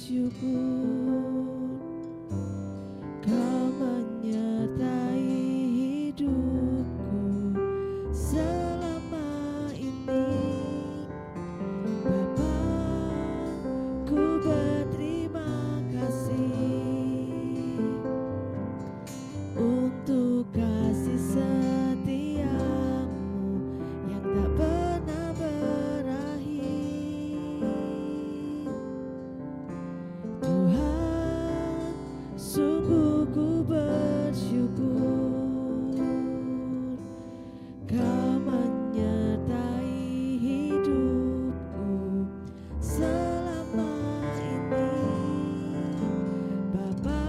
bersyukur, Kau menyertai hidupku selama ini. Bapa, ku berterima kasih untuk kasih setiamu yang tak pernah berakhir. Tuhan, sungguh ku bersyukur, Kau menyertai hidupku selama ini. Bapa,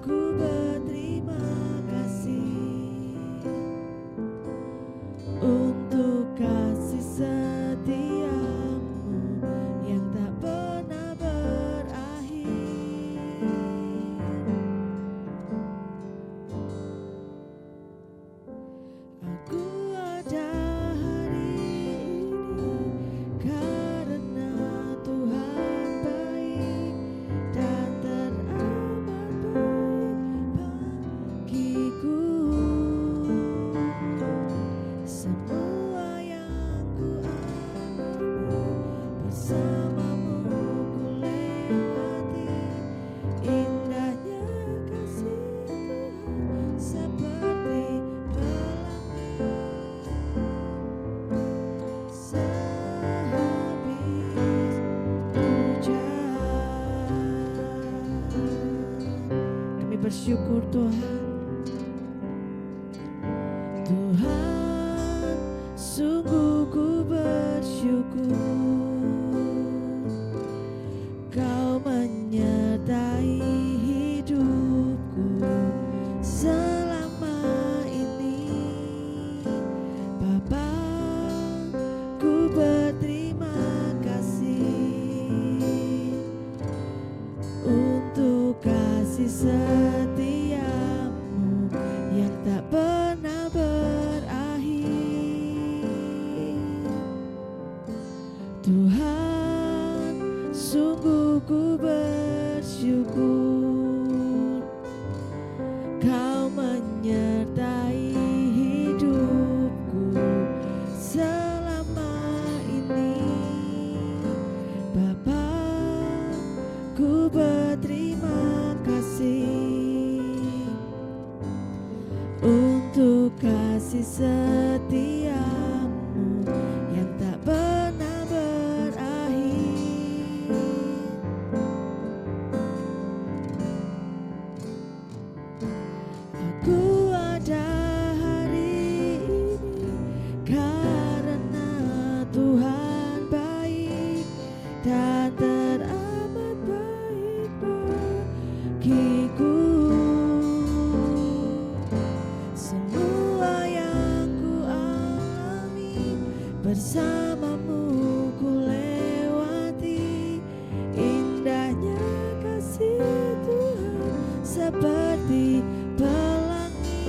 ku berterima kasih untuk kasih setiamu yang tak pernah berakhir. Aku ada hari ini karena Tuhan baik dan teramat baik bagiku. Semua yang ku alami bersamamu ku lewati, indahnya kasih Tuhan seperti pelangi sehabis hujan. Kami bersyukur Tuhan. Tuhan, sungguh ku bersyukur, Kau menyertai hidupku selama ini. Bapa, ku berterima kasih untuk kasih setiamu yang tak pernah berakhir. Tuhan, sungguh ku bersyukur, Kau menyertai hidupku selama ini. Bapa, ku berterima kasih untuk kasih setiamu yang tak pernah berakhir. Aku ada hari ini karena Tuhan baik dan teramat baik bagiku. Semua yang ku alami bersamamu ku lewati, indahnya kasih Tuhan seperti pelangi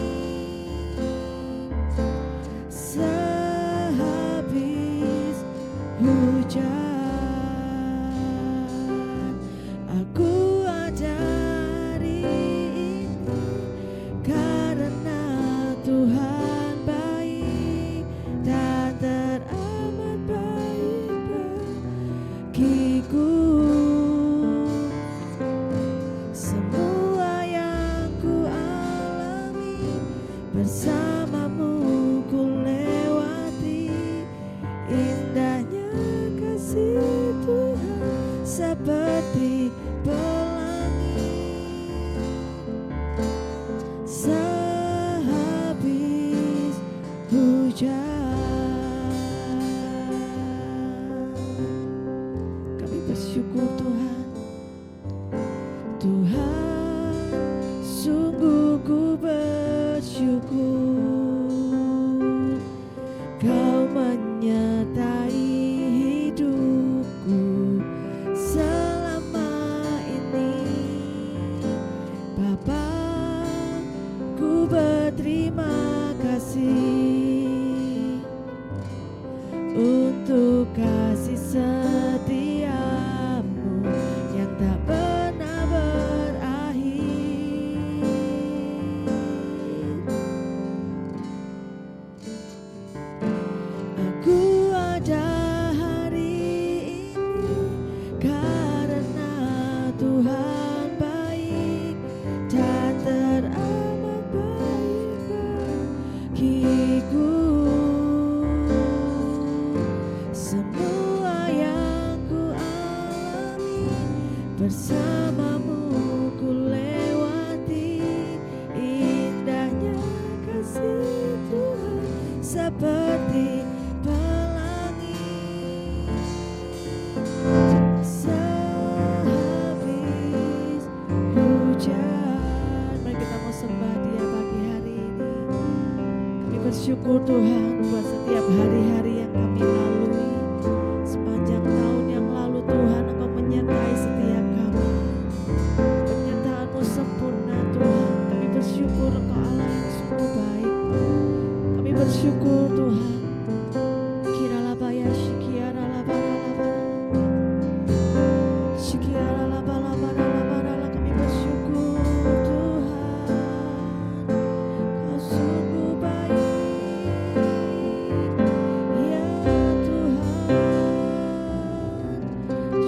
sehabis hujan. Aku ada hari ini karena Tuhan baik dan teramat baik bagiku. Semua yang ku alami bersamamu ku lewati, indahnya kasih Tuhan seperti pelangi sehabis hujan. Kami bersyukur Tuhan. Tuhan, sungguh ku bersyukur, Kau menyertai hidupku selama ini. Bersamamu ku lewati indahnya kasih Tuhan seperti pelangi sehabis hujan. Mari kita mau sembah Dia pagi hari ini. Kami bersyukur Tuhan buat setiap hari-hari yang kami lalui sepanjang tahun yang lalu. Tuhan, Engkau menyertai setiap kami. Penyertaan-Mu sempurna Tuhan. Kami bersyukur Engkau Allah yang sungguh baik. Kami bersyukur Tuhan. Kiralabaya shikiara labaralabara. Shikiara labaralabara. Kami bersyukur Tuhan. Kau sungguh baik. Ya Tuhan.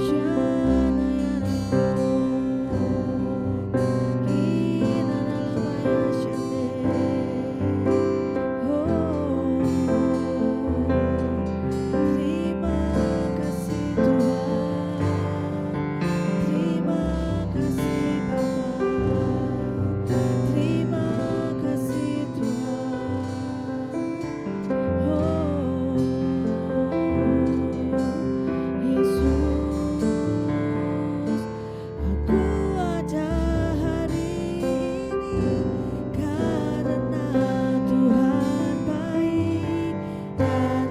Shana ya Rabbi. Kiralabaya shande. Terima kasih Tuhan, terima kasih Bapa, terima kasih Tuhan. Yesus, aku ada hari ini karena Tuhan baik dan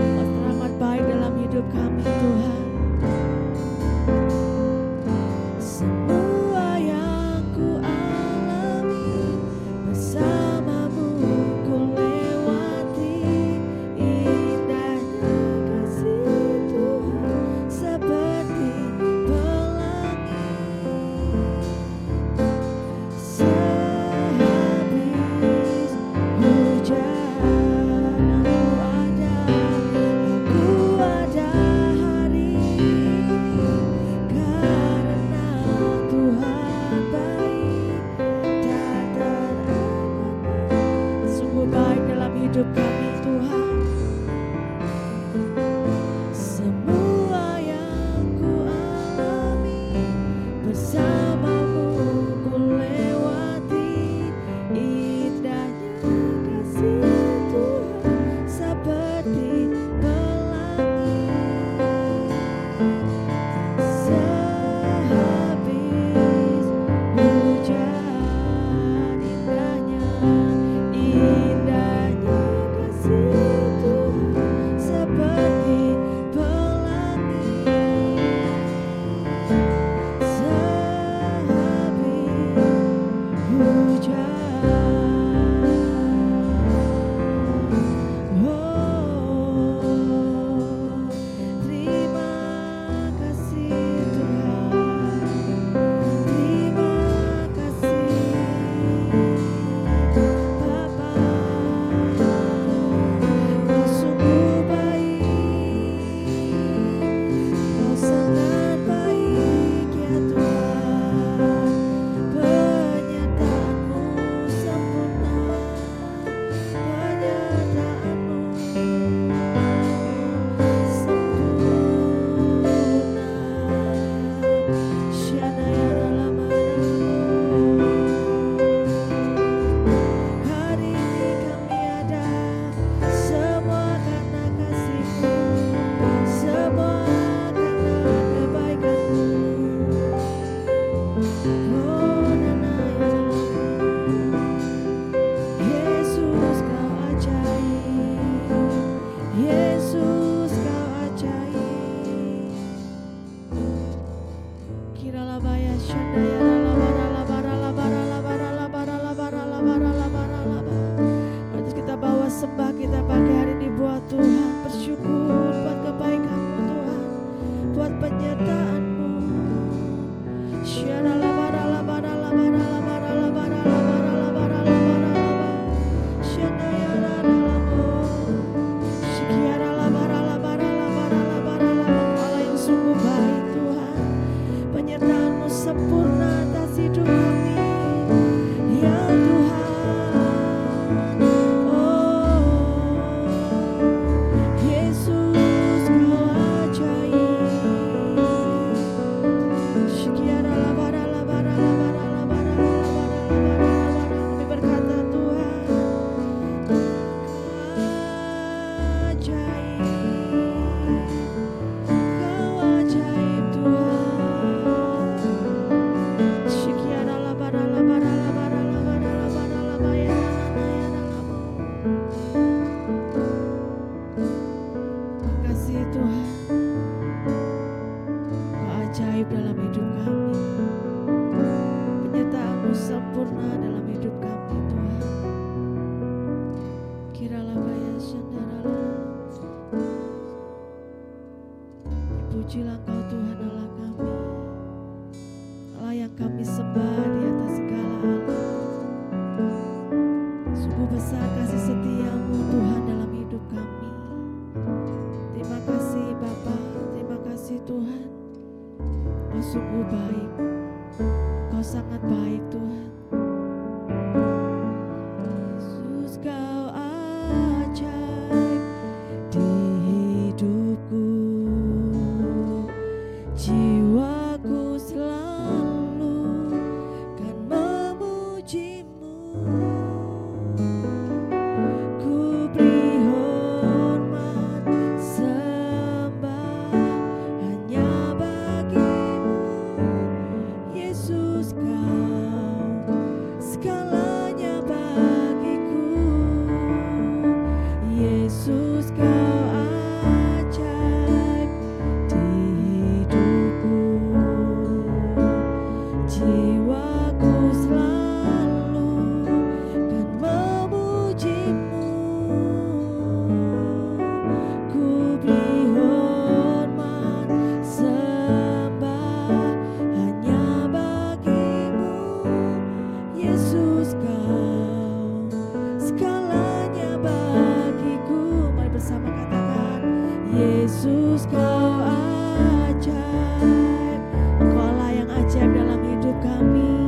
teramat baik dalam hidup kami Tuhan. Semua yang ku alami bersamamu ku lewati indahnya kasih Tuhan seperti pelangi sehabis hujan. Aku ada hari ini karena Tuhan baik dan teramat sungguh baik dalam hidup kami Tuhan. Semua yang ku alami bersamamu ku lewati indahnya kasih Tuhan seperti pelangi sehabis hujan. Indahnya kasih Tuhan seperti pelangi sehabis hujan. Terima kasih Tuhan, terima kasih Bapa. Kau sungguh baik, Kau sangat baik ya Tuhan. Penyertaan-Mu sempurna, penyertaan-Mu sempurna. Shana ya hari ini kami ada semua karena kasih-Mu, semua karena kebaikan-Mu. Oh nana ya Yesus Kau ajaib, Yesus Kau ajaib. Kiralabaya shanda ya terus kita bawa sembah kita pagi hari ini buat Tuhan. Bersyukur buat kebaikan-Mu Tuhan, buat penyertaan-Mu. Allah yang sungguh baik Tuhan, penyertaan-Mu sempurna atas hidup kami ya Tuhan. Oh Yesus Kau ajaib. ajaib dalam hidup kami. Penyertaan-Mu sempurna dalam hidup kami Tuhan. Kiralah baya syandarala. Terpujilah Engkau Tuhan Allah kami, Allah yang kami sembah di atas segala Allah. Sungguh besar kasih setia-Mu Tuhan dalam hidup kami. Terima kasih Bapa, terima kasih Tuhan. Kau sungguh baik, Kau sangat baik Tuhan. Yesus Kau ajaib di hidupku, jiwaku selalu kan memuji-Mu. Ku beri hormat sembah hanya bagi-Mu, Yesus Kau segalanya bagiku. Yesus Kau ajaib di hidupku, jiwaku selalu kan memuji-Mu. Ku beri hormat sembah hanya bagi-Mu, Yesus Kau segalanya bagiku. Mari bersama katakan, Yesus Kau ajaib. Engkau Allah yang ajaib dalam hidup kami.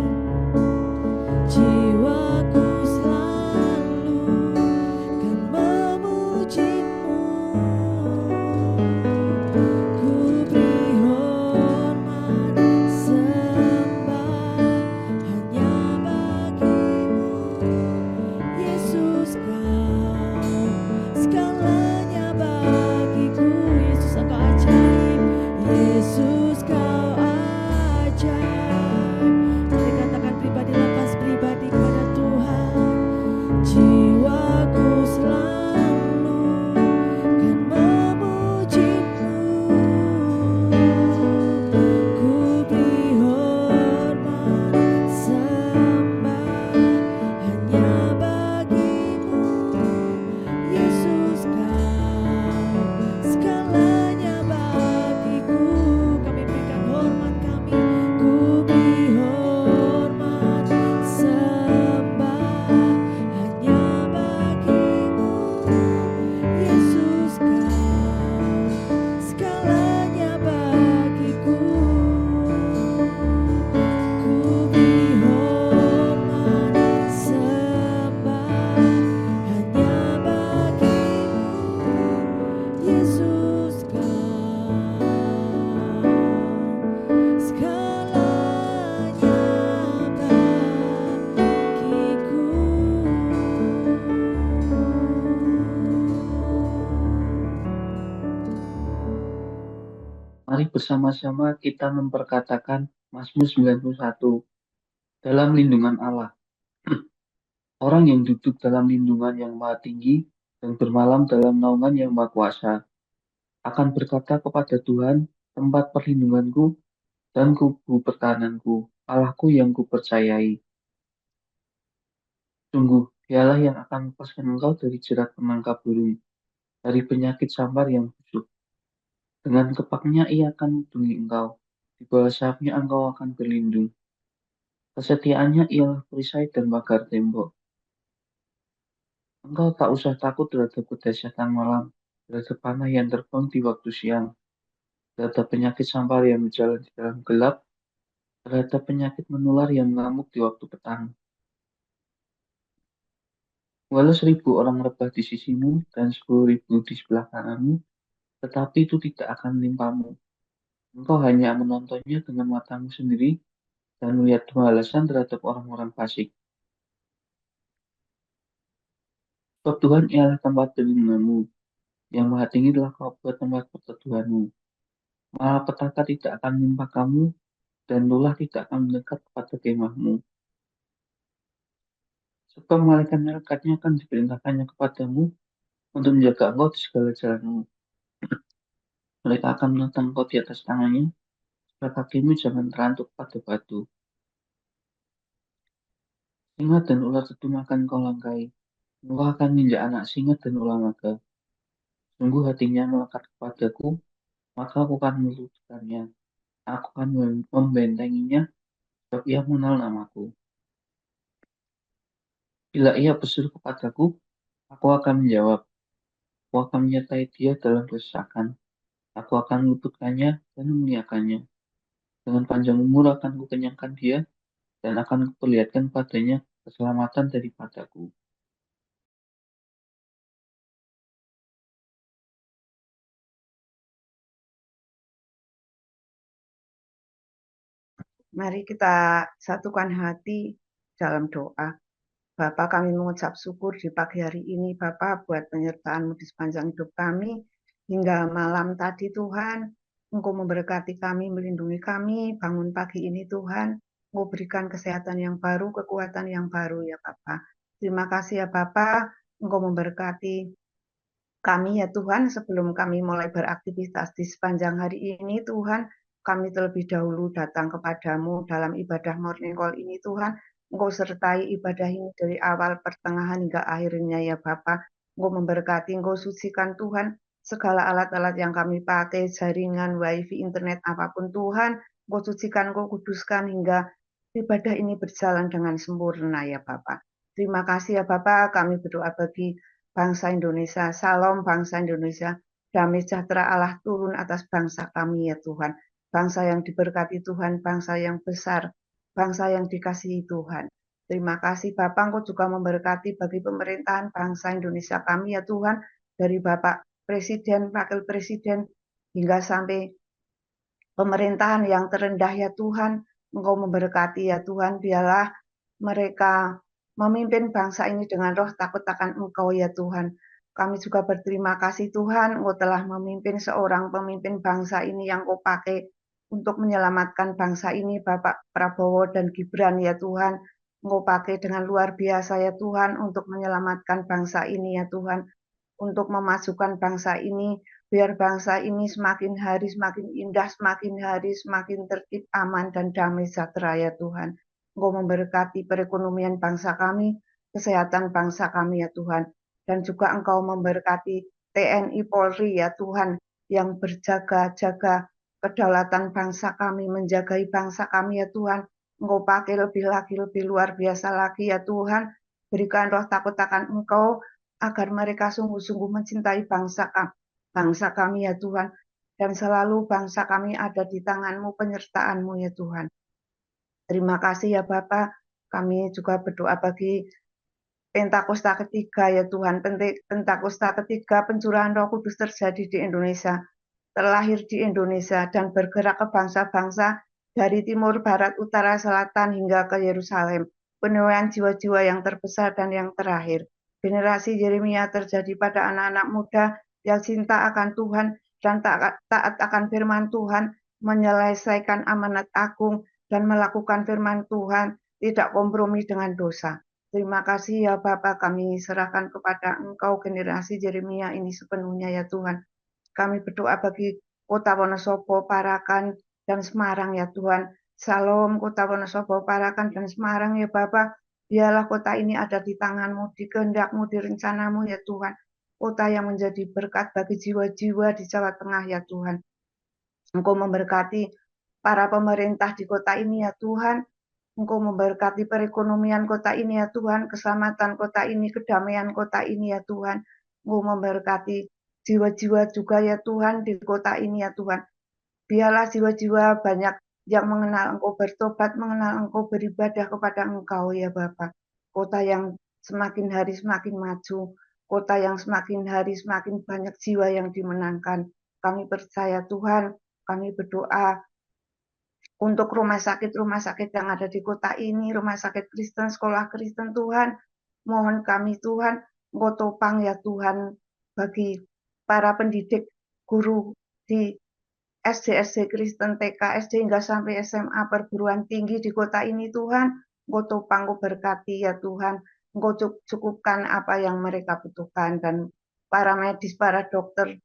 Jiwaku selalu kan memuji-Mu. Ku beri hormat sembah hanya bagi-Mu, Yesus Kau segalanya bagiku. Yesus Engkau ajaib, Yesus Kau ajaib. Mari katakan pribadi, lepas pribadi kepada Tuhan. Jiwaku selalu kan memuji-Mu. Ku beri hormat sembah hanya bagi-Mu, Yesus Kau segalanya bagiku. Kami berikan hormat kami. Ku beri hormat sembah hanya bagi-Mu, Yesus Kau segalanya bagiku. Ku beri hormat sembah hanya bagi-Mu, Yesus Kau segalanya bagiku. Mari bersama-sama kita memperkatakan Mazmur 91, dalam lindungan Allah. Orang yang duduk dalam lindungan yang maha tinggi dan bermalam dalam naungan yang maha kuasa akan berkata kepada Tuhan, tempat perlindunganku dan kubu pertahananku, Allahku yang kupercayai. Sungguh, dialah yang akan melepaskan engkau dari jerat penangkap burung, dari penyakit sambar yang busuk. Dengan kepaknya ia akan melindungi engkau, di bawah sayapnya engkau akan berlindung. Kesetiaannya ialah perisai dan pagar tembok. Engkau tak usah takut terhadap kedahsyatan malam, terhadap panah yang terbang di waktu siang, terhadap penyakit sambar yang berjalan di dalam gelap, terhadap penyakit menular yang mengamuk di waktu petang. Walau 1.000 orang rebah di sisimu dan 10.000 di sebelah kananmu, tetapi itu tidak akan menimpamu. Engkau hanya menontonnya dengan matamu sendiri dan melihat balasan terhadap orang-orang fasik. Sebab Tuhan ialah tempat perlindunganmu, yang maha tinggi telah kau buat tempat perteduhanmu. Malapetaka tidak akan menimpa kamu, dan ulah tidak akan mendekat kepada kemahmu. Sebab malaikat-malaikatnya akan diperintahkannya kepadamu untuk menjaga engkau di segala jalanmu. Mereka akan menentang engkau di atas tangannya, kakimu jangan terantuk pada batu. Singa dan ular sedum akan kau langkai. Engkau akan menginjak anak singa dan ular naga. Sungguh hatinya melekat kepadaku, maka aku akan meluluhkannya. Aku akan membentenginya, sebab ia mengenal namaku. Bila ia berseru kepadaku, aku akan menjawab. Aku akan menyertai dia dalam kesesakan. Aku akan meluputkannya dan memuliakannya. Dengan panjang umur akan kukenyangkan dia, dan akan kuperlihatkan padanya keselamatan daripadaku. Mari kita satukan hati dalam doa. Bapa, kami mengucap syukur di pagi hari ini, Bapa, buat penyertaan-Mu di sepanjang hidup kami. Hingga malam tadi, Tuhan, Engkau memberkati kami, melindungi kami, bangun pagi ini, Tuhan. Engkau berikan kesehatan yang baru, kekuatan yang baru, ya Bapa. Terima kasih ya Bapa, Engkau memberkati kami ya Tuhan, sebelum kami mulai beraktivitas di sepanjang hari ini, Tuhan, kami terlebih dahulu datang kepadamu dalam ibadah morning call ini, Tuhan. Engkau sertai ibadah ini dari awal, pertengahan, hingga akhirnya ya Bapa. Engkau memberkati, Engkau sucikan Tuhan, segala alat-alat yang kami pakai, jaringan, wifi, internet, apapun Tuhan. Engkau sucikan, Engkau kuduskan, hingga ibadah ini berjalan dengan sempurna ya Bapa. Terima kasih ya Bapa, kami berdoa bagi bangsa Indonesia, salam bangsa Indonesia, damai sejahtera Allah turun atas bangsa kami ya Tuhan. Bangsa yang diberkati Tuhan, bangsa yang besar, bangsa yang dikasihi Tuhan. Terima kasih Bapak, Engkau juga memberkati bagi pemerintahan bangsa Indonesia kami ya Tuhan, dari Bapak Presiden, Wakil Presiden, hingga sampai pemerintahan yang terendah ya Tuhan. Engkau memberkati ya Tuhan, biarlah mereka memimpin bangsa ini dengan roh takut akan Engkau ya Tuhan. Kami juga berterima kasih Tuhan, Engkau telah memimpin seorang pemimpin bangsa ini yang Engkau pakai untuk menyelamatkan bangsa ini, Bapak Prabowo dan Gibran ya Tuhan. Engkau pakai dengan luar biasa ya Tuhan untuk menyelamatkan bangsa ini ya Tuhan. Untuk memajukan bangsa ini, biar bangsa ini semakin hari semakin indah, semakin hari semakin tertib, aman, dan damai sejahtera ya Tuhan. Engkau memberkati perekonomian bangsa kami, kesehatan bangsa kami ya Tuhan. Dan juga Engkau memberkati TNI Polri ya Tuhan, yang berjaga-jaga kedaulatan bangsa kami, menjagai bangsa kami ya Tuhan. Engkau pakai lebih lagi, lebih luar biasa lagi ya Tuhan. Berikan roh takut akan Engkau, agar mereka sungguh-sungguh mencintai bangsa kami ya Tuhan. Dan selalu bangsa kami ada di tangan-Mu, penyertaan-Mu ya Tuhan. Terima kasih ya Bapak. Kami juga berdoa bagi Pentakosta ketiga ya Tuhan. Pentakosta ketiga, pencurahan Roh Kudus terjadi di Indonesia, terlahir di Indonesia, dan bergerak ke bangsa-bangsa dari timur, barat, utara, selatan, hingga ke Yerusalem. Penuaian jiwa-jiwa yang terbesar dan yang terakhir. Generasi Yeremia terjadi pada anak-anak muda yang cinta akan Tuhan dan taat akan firman Tuhan, menyelesaikan amanat agung, dan melakukan firman Tuhan, tidak kompromi dengan dosa. Terima kasih ya Bapak, kami serahkan kepada Engkau generasi Yeremia ini sepenuhnya ya Tuhan. Kami berdoa bagi Kota Wonosobo, Parakan, dan Semarang ya Tuhan. Salam Kota Wonosobo, Parakan, dan Semarang ya Bapak. Biarlah kota ini ada di tangan-Mu, di kehendak-Mu, di rencana-Mu ya Tuhan. Kota yang menjadi berkat bagi jiwa-jiwa di Jawa Tengah ya Tuhan. Engkau memberkati para pemerintah di kota ini ya Tuhan. Engkau memberkati perekonomian kota ini ya Tuhan, keselamatan kota ini, kedamaian kota ini ya Tuhan. Engkau memberkati jiwa-jiwa juga ya Tuhan di kota ini ya Tuhan. Biarlah jiwa-jiwa banyak yang mengenal Engkau, bertobat, mengenal Engkau, beribadah kepada Engkau ya Bapa. Kota yang semakin hari semakin maju, kota yang semakin hari semakin banyak jiwa yang dimenangkan. Kami percaya Tuhan, kami berdoa untuk rumah sakit yang ada di kota ini, rumah sakit Kristen, sekolah Kristen Tuhan. Mohon kami Tuhan, Engkau topang ya Tuhan, bagi para pendidik, guru di SD Kristen, TK, SD, hingga sampai SMA, perguruan tinggi di kota ini Tuhan. Engkau topang, Engkau berkati ya Tuhan. Engkau cukupkan apa yang mereka butuhkan. Dan para medis, para dokter,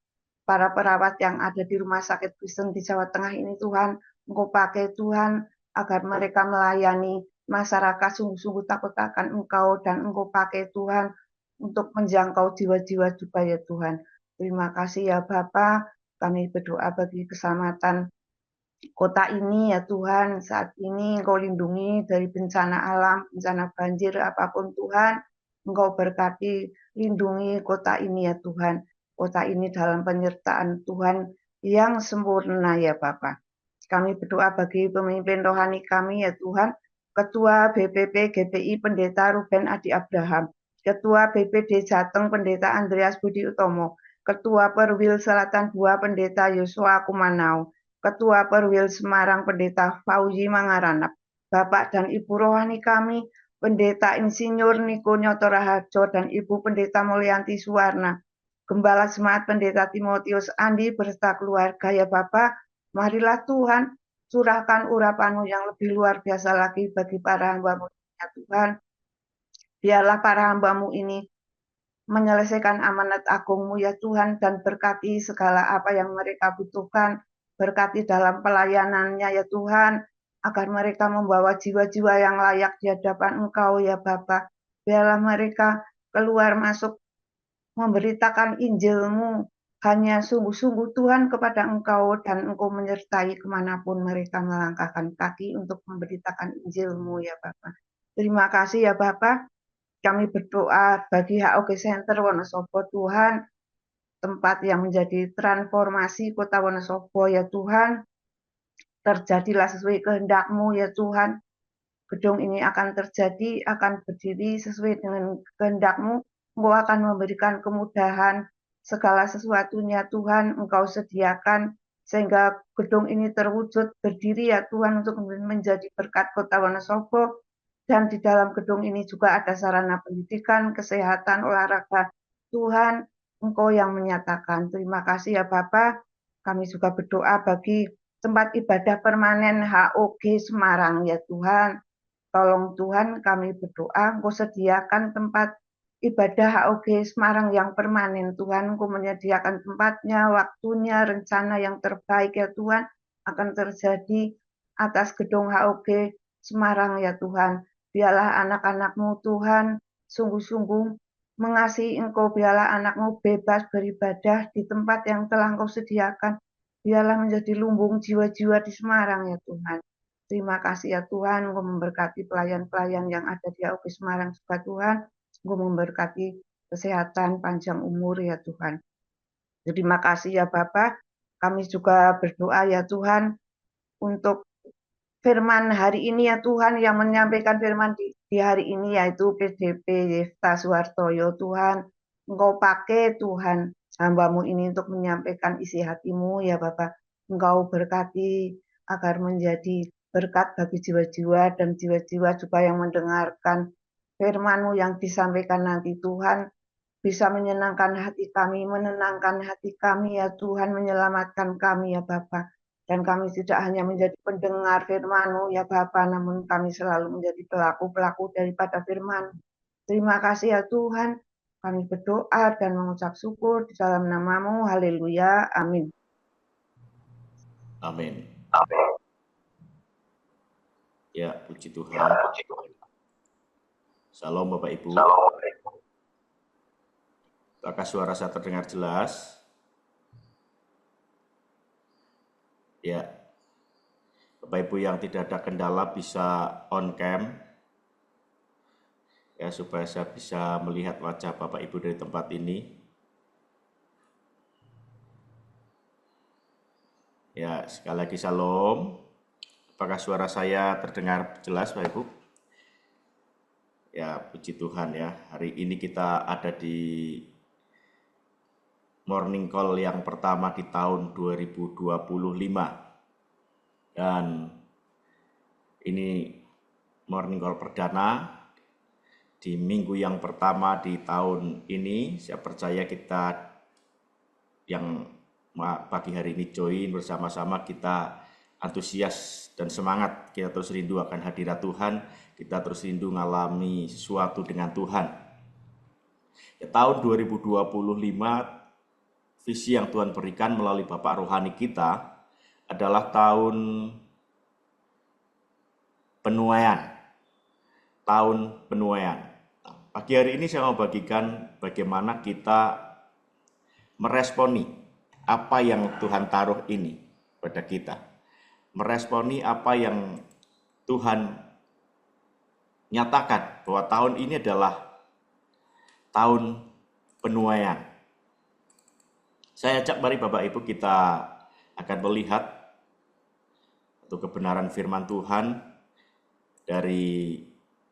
para perawat yang ada di Rumah Sakit Kristen di Jawa Tengah ini Tuhan, Engkau pakai Tuhan, agar mereka melayani masyarakat sungguh-sungguh takut akan Engkau, dan Engkau pakai Tuhan untuk menjangkau jiwa-jiwa juga ya Tuhan. Terima kasih ya Bapa, kami berdoa bagi keselamatan kota ini ya Tuhan. Saat ini Engkau lindungi dari bencana alam, bencana banjir apapun Tuhan. Engkau berkati, lindungi kota ini ya Tuhan. Kota ini dalam penyertaan Tuhan yang sempurna ya Bapa. Kami berdoa bagi pemimpin rohani kami ya Tuhan, Ketua BPP GPI Pendeta Ruben Adi Abraham, Ketua BPD Jateng Pendeta Andreas Budi Utomo, Ketua Perwil Selatan 2 Pendeta Yosua Kumanau, Ketua Perwil Semarang Pendeta Fauzi Mangaranap, Bapak dan Ibu rohani kami, Pendeta Insinyur Niko Nyoto Raharjo dan Ibu Pendeta Mulyanti Suwarna, Gembala Jemaat Pendeta Timotius Andi beserta keluarga ya Bapak. Marilah Tuhan, curahkan urapan-Mu yang lebih luar biasa lagi bagi para hamba-Mu ya Tuhan. Biarlah para hamba-Mu ini menyelesaikan amanat agung-Mu ya Tuhan, dan berkati segala apa yang mereka butuhkan. Berkati dalam pelayanannya ya Tuhan, agar mereka membawa jiwa-jiwa yang layak di hadapan Engkau ya Bapa. Biarlah mereka keluar masuk memberitakan Injil-Mu hanya sungguh-sungguh Tuhan kepada Engkau, dan Engkau menyertai kemanapun mereka melangkahkan kaki untuk memberitakan Injil-Mu ya Bapa. Terima kasih ya Bapa. Kami berdoa bagi HOG Center Wonosobo Tuhan, tempat yang menjadi transformasi kota Wonosobo ya Tuhan. Terjadilah sesuai kehendak-Mu ya Tuhan. Gedung ini akan terjadi, akan berdiri sesuai dengan kehendak-Mu. Engkau akan memberikan kemudahan segala sesuatunya Tuhan, Engkau sediakan sehingga gedung ini terwujud berdiri ya Tuhan untuk menjadi berkat kota Wonosobo. Dan di dalam gedung ini juga ada sarana pendidikan, kesehatan, olahraga. Tuhan, Engkau yang menyatakan. Terima kasih ya Bapa. Kami juga berdoa bagi tempat ibadah permanen HOG Semarang ya Tuhan. Tolong Tuhan, kami berdoa, Engkau sediakan tempat ibadah HOG Semarang yang permanen Tuhan. Engkau menyediakan tempatnya, waktunya, rencana yang terbaik ya Tuhan akan terjadi atas gedung HOG Semarang ya Tuhan. Biarlah anak-anak-Mu Tuhan sungguh-sungguh mengasihi Engkau. Biarlah anak-Mu bebas beribadah di tempat yang telah Engkau sediakan. Biarlah menjadi lumbung jiwa-jiwa di Semarang ya Tuhan. Terima kasih ya Tuhan, Engkau memberkati pelayan-pelayan yang ada di HOG Semarang juga Tuhan. Engkau memberkati kesehatan, panjang umur ya Tuhan. Terima kasih ya Bapa. Kami juga berdoa ya Tuhan untuk firman hari ini ya Tuhan, yang menyampaikan firman di hari ini yaitu PDP Yefta Suhartoyo Tuhan. Engkau pakai Tuhan hamba-Mu ini untuk menyampaikan isi hati-Mu ya Bapa. Engkau berkati agar menjadi berkat bagi jiwa-jiwa dan jiwa-jiwa juga yang mendengarkan firman-Mu yang disampaikan nanti Tuhan, bisa menyenangkan hati kami, menenangkan hati kami ya Tuhan, menyelamatkan kami ya Bapa. Dan kami tidak hanya menjadi pendengar firman-Mu ya Bapa, namun kami selalu menjadi pelaku-pelaku daripada firman. Terima kasih ya Tuhan. Kami berdoa dan mengucap syukur di dalam nama-Mu. Haleluya. Amin. Amin. Ya, puji Tuhan. Salam Bapak Ibu. Apakah suara saya terdengar jelas? Ya. Bapak Ibu yang tidak ada kendala bisa on cam. Ya, supaya saya bisa melihat wajah Bapak Ibu dari tempat ini. Ya, sekali lagi salam. Apakah suara saya terdengar jelas Bapak Ibu? Ya, puji Tuhan ya. Hari ini kita ada di morning call yang pertama di tahun 2025. Dan ini morning call perdana di minggu yang pertama di tahun ini. Saya percaya kita yang pagi hari ini join bersama-sama, kita antusias dan semangat, kita terus rindu akan hadirat Tuhan, kita terus rindu mengalami sesuatu dengan Tuhan. Ya, tahun 2025 visi yang Tuhan berikan melalui Bapak rohani kita adalah tahun penuaian. Tahun penuaian. Pagi hari ini saya mau bagikan bagaimana kita meresponi apa yang Tuhan taruh ini pada kita. Meresponi apa yang Tuhan nyatakan bahwa tahun ini adalah tahun penuaian. Saya ajak mari Bapak Ibu kita akan melihat atau kebenaran firman Tuhan dari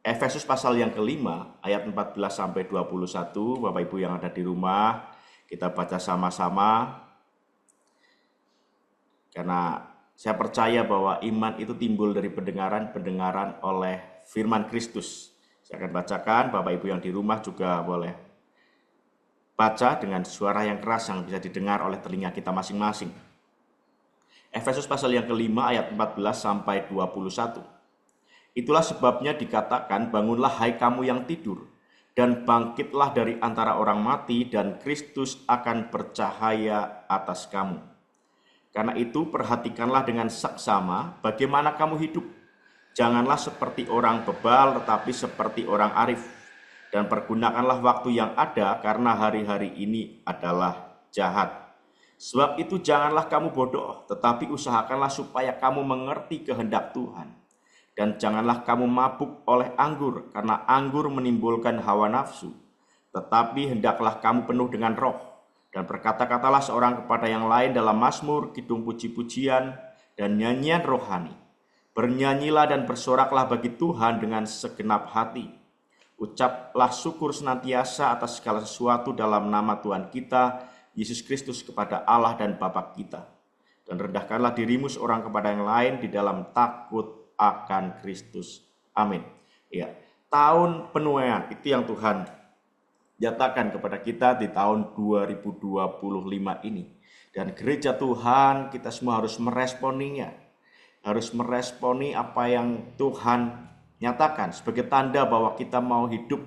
Efesus pasal yang kelima ayat 14 sampai 21. Bapak Ibu yang ada di rumah, kita baca sama-sama. Karena saya percaya bahwa iman itu timbul dari pendengaran oleh firman Kristus. Saya akan bacakan, Bapak Ibu yang di rumah juga boleh baca dengan suara yang keras yang bisa didengar oleh telinga kita masing-masing. Efesus pasal yang kelima ayat 14 sampai 21. Itulah sebabnya dikatakan, bangunlah hai kamu yang tidur, dan bangkitlah dari antara orang mati, dan Kristus akan bercahaya atas kamu. Karena itu perhatikanlah dengan saksama bagaimana kamu hidup. Janganlah seperti orang bebal, tetapi seperti orang arif. Dan pergunakanlah waktu yang ada, karena hari-hari ini adalah jahat. Sebab itu janganlah kamu bodoh, tetapi usahakanlah supaya kamu mengerti kehendak Tuhan. Dan janganlah kamu mabuk oleh anggur, karena anggur menimbulkan hawa nafsu. Tetapi hendaklah kamu penuh dengan roh, dan berkata-katalah seorang kepada yang lain dalam mazmur, kidung puji-pujian, dan nyanyian rohani. Bernyanyilah dan bersoraklah bagi Tuhan dengan segenap hati. Ucaplah syukur senantiasa atas segala sesuatu dalam nama Tuhan kita, Yesus Kristus, kepada Allah dan Bapa kita. Dan rendahkanlah dirimu seorang kepada yang lain di dalam takut akan Kristus. Amin. Ya, tahun penuaian itu yang Tuhan nyatakan kepada kita di tahun 2025 ini. Dan gereja Tuhan, kita semua harus meresponinya. Harus meresponi apa yang Tuhan nyatakan sebagai tanda bahwa kita mau hidup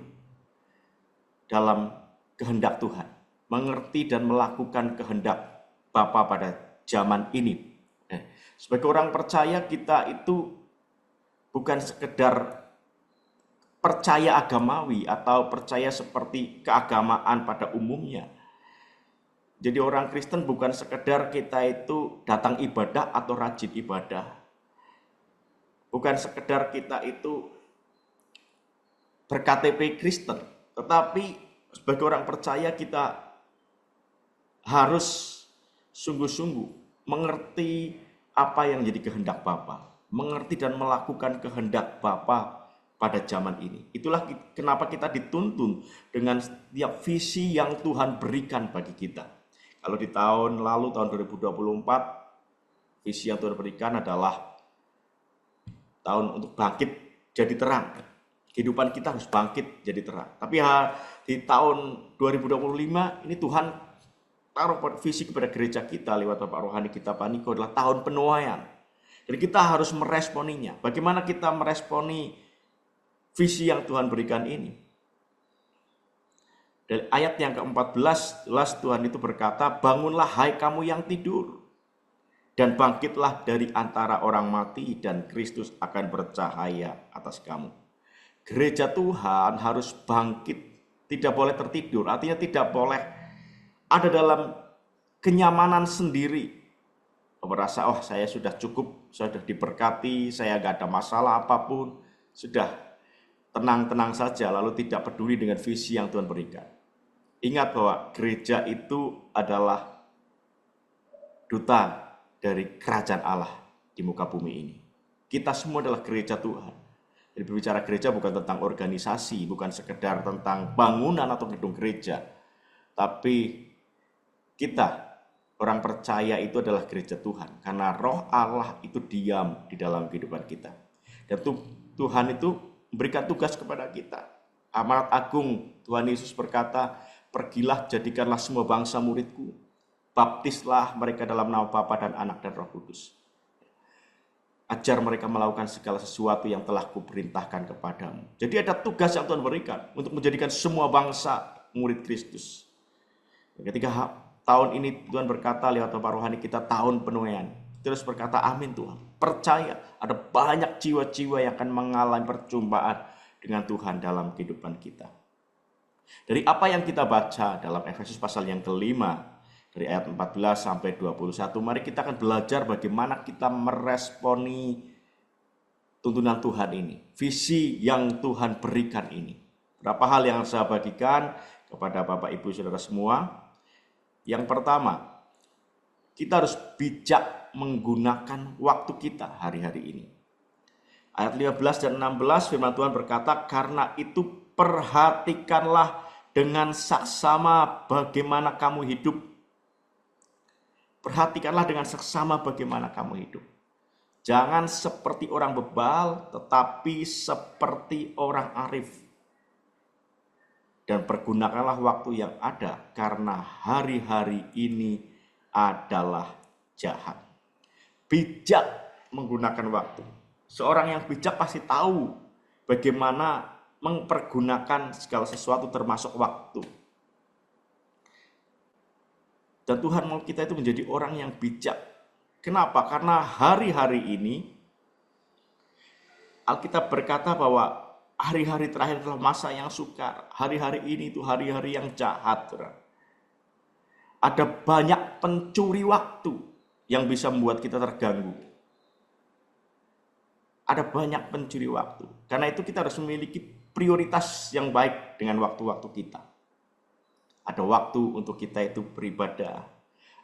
dalam kehendak Tuhan. Mengerti dan melakukan kehendak Bapa pada zaman ini. Sebagai orang percaya, kita itu bukan sekedar percaya agamawi atau percaya seperti keagamaan pada umumnya. Jadi orang Kristen bukan sekedar kita itu datang ibadah atau rajin ibadah. Bukan sekedar kita itu berKTP Kristen. Tetapi sebagai orang percaya kita harus sungguh-sungguh mengerti apa yang jadi kehendak Bapa. Mengerti dan melakukan kehendak Bapa pada zaman ini. Itulah kenapa kita dituntun dengan setiap visi yang Tuhan berikan bagi kita. Kalau di tahun lalu, tahun 2024, visi yang Tuhan berikan adalah tahun untuk bangkit jadi terang. Kehidupan kita harus bangkit jadi terang. Tapi di tahun 2025 ini Tuhan taruh visi kepada gereja kita lewat Bapak rohani kita Pak Niko adalah tahun penuaian. Jadi kita harus meresponinya. Bagaimana kita meresponi visi yang Tuhan berikan ini? Dari ayat yang ke-14, jelas Tuhan itu berkata, bangunlah hai kamu yang tidur, dan bangkitlah dari antara orang mati, dan Kristus akan bercahaya atas kamu. Gereja Tuhan harus bangkit, tidak boleh tertidur, artinya tidak boleh ada dalam kenyamanan sendiri. Merasa, oh saya sudah cukup, saya sudah diberkati, saya gak ada masalah apapun, sudah tenang-tenang saja, lalu tidak peduli dengan visi yang Tuhan berikan. Ingat bahwa gereja itu adalah duta dari kerajaan Allah di muka bumi ini. Kita semua adalah gereja Tuhan. Jadi berbicara gereja bukan tentang organisasi, bukan sekedar tentang bangunan atau gedung gereja. Tapi kita, orang percaya itu adalah gereja Tuhan. Karena roh Allah itu diam di dalam kehidupan kita. Dan Tuhan itu memberikan tugas kepada kita. Amanat agung Tuhan Yesus berkata, pergilah jadikanlah semua bangsa muridku. Baptislah mereka dalam nama Bapa dan Anak dan Roh Kudus. Ajar mereka melakukan segala sesuatu yang telah kuperintahkan kepadamu. Jadi ada tugas yang Tuhan berikan untuk menjadikan semua bangsa murid Kristus. Ketika tahun ini Tuhan berkata lewat Bapak Rohani kita tahun penuaian. Terus berkata amin Tuhan. Percaya ada banyak jiwa-jiwa yang akan mengalami perjumpaan dengan Tuhan dalam kehidupan kita. Dari apa yang kita baca dalam Efesus pasal yang kelima, dari ayat 14 sampai 21, mari kita akan belajar bagaimana kita meresponi tuntunan Tuhan ini, visi yang Tuhan berikan ini. Berapa hal yang saya bagikan kepada Bapak Ibu Saudara semua. Yang pertama, kita harus bijak menggunakan waktu kita hari-hari ini. Ayat 15 dan 16 firman Tuhan berkata, karena itu perhatikanlah dengan saksama bagaimana kamu hidup. Perhatikanlah dengan saksama bagaimana kamu hidup. Jangan seperti orang bebal, tetapi seperti orang arif. Dan pergunakanlah waktu yang ada, karena hari-hari ini adalah jahat. Bijak menggunakan waktu. Seorang yang bijak pasti tahu bagaimana mempergunakan segala sesuatu termasuk waktu. Dan Tuhan mau kita itu menjadi orang yang bijak. Kenapa? Karena hari-hari ini Alkitab berkata bahwa hari-hari terakhir adalah masa yang sukar. Hari-hari ini itu hari-hari yang jahat. Ada banyak pencuri waktu yang bisa membuat kita terganggu. Ada banyak pencuri waktu. Karena itu kita harus memiliki prioritas yang baik dengan waktu-waktu kita. Ada waktu untuk kita itu beribadah.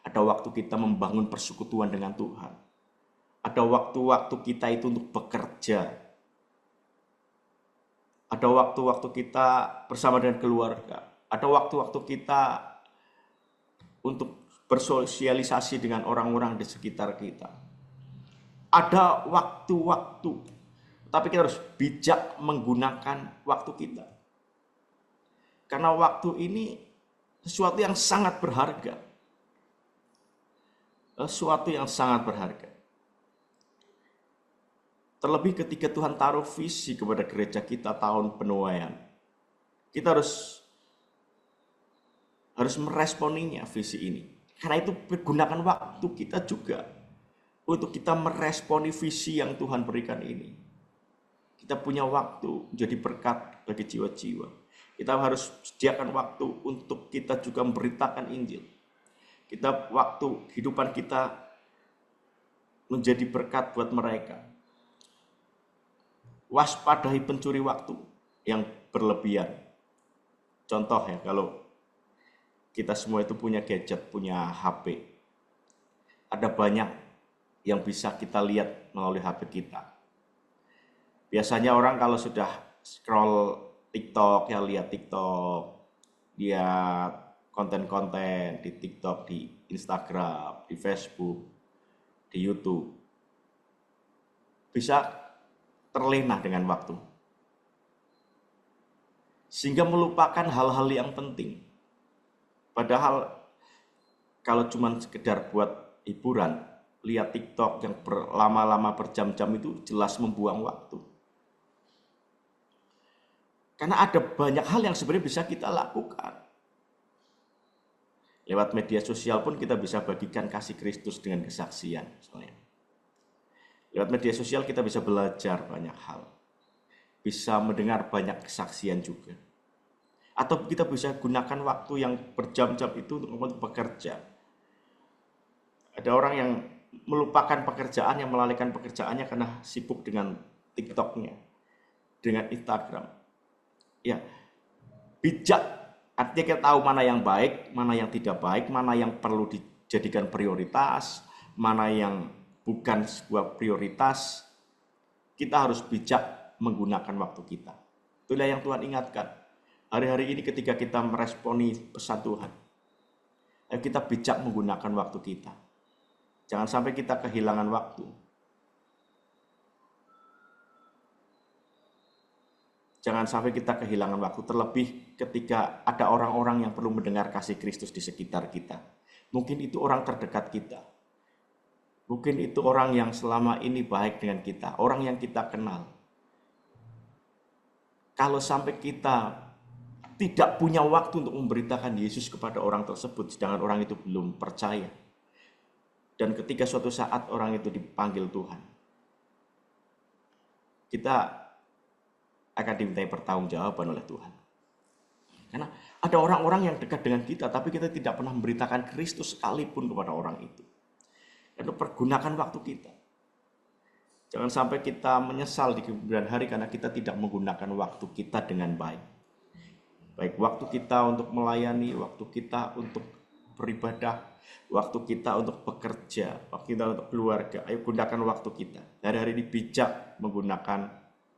Ada waktu kita membangun persekutuan dengan Tuhan. Ada waktu-waktu kita itu untuk bekerja. Ada waktu-waktu kita bersama dengan keluarga. Ada waktu-waktu kita untuk bersosialisasi dengan orang-orang di sekitar kita. Ada waktu-waktu. Tapi kita harus bijak menggunakan waktu kita. Karena waktu ini sesuatu yang sangat berharga. Sesuatu yang sangat berharga. Terlebih ketika Tuhan taruh visi kepada gereja kita tahun penuaian. Kita harus meresponinya visi ini. Karena itu gunakan waktu kita juga untuk kita meresponi visi yang Tuhan berikan ini. Kita punya waktu menjadi berkat bagi jiwa-jiwa. Kita harus sediakan waktu untuk kita juga memberitakan Injil. Waktu kehidupan kita menjadi berkat buat mereka. Waspadai pencuri waktu yang berlebihan. Contoh ya, kalau kita semua itu punya gadget, punya HP. Ada banyak yang bisa kita lihat melalui HP kita. Biasanya orang kalau sudah scroll TikTok, ya lihat TikTok, lihat konten-konten di TikTok, di Instagram, di Facebook, di YouTube. Bisa terlena dengan waktu. Sehingga melupakan hal-hal yang penting. Padahal kalau cuma sekedar buat hiburan, lihat TikTok yang lama-lama berjam-jam itu jelas membuang waktu. Karena ada banyak hal yang sebenarnya bisa kita lakukan. Lewat media sosial pun kita bisa bagikan kasih Kristus dengan kesaksian. Misalnya. Lewat media sosial kita bisa belajar banyak hal. Bisa mendengar banyak kesaksian juga. Atau kita bisa gunakan waktu yang berjam-jam itu untuk bekerja. Ada orang yang melupakan pekerjaan, yang melalaikan pekerjaannya karena sibuk dengan TikTok-nya, dengan Instagram. Ya, bijak. Artinya kita tahu mana yang baik, mana yang tidak baik, mana yang perlu dijadikan prioritas, mana yang bukan sebuah prioritas. Kita harus bijak menggunakan waktu kita. Itulah yang Tuhan ingatkan. Hari-hari ini ketika kita meresponi pesan Tuhan, ayo kita bijak menggunakan waktu kita. Jangan sampai kita kehilangan waktu. Jangan sampai kita kehilangan waktu, terlebih ketika ada orang-orang yang perlu mendengar kasih Kristus di sekitar kita. Mungkin itu orang terdekat kita. Mungkin itu orang yang selama ini baik dengan kita, orang yang kita kenal. Kalau sampai kita tidak punya waktu untuk memberitakan Yesus kepada orang tersebut, sedangkan orang itu belum percaya. Dan ketika suatu saat orang itu dipanggil Tuhan, kita akan dimintai pertanggungjawaban oleh Tuhan. Karena ada orang-orang yang dekat dengan kita, tapi kita tidak pernah memberitakan Kristus sekalipun kepada orang itu. Dan pergunakan waktu kita. Jangan sampai kita menyesal di kemudian hari karena kita tidak menggunakan waktu kita dengan baik. Baik waktu kita untuk melayani, waktu kita untuk beribadah, waktu kita untuk bekerja, waktu kita untuk keluarga. Ayo gunakan waktu kita. Dari hari ini bijak menggunakan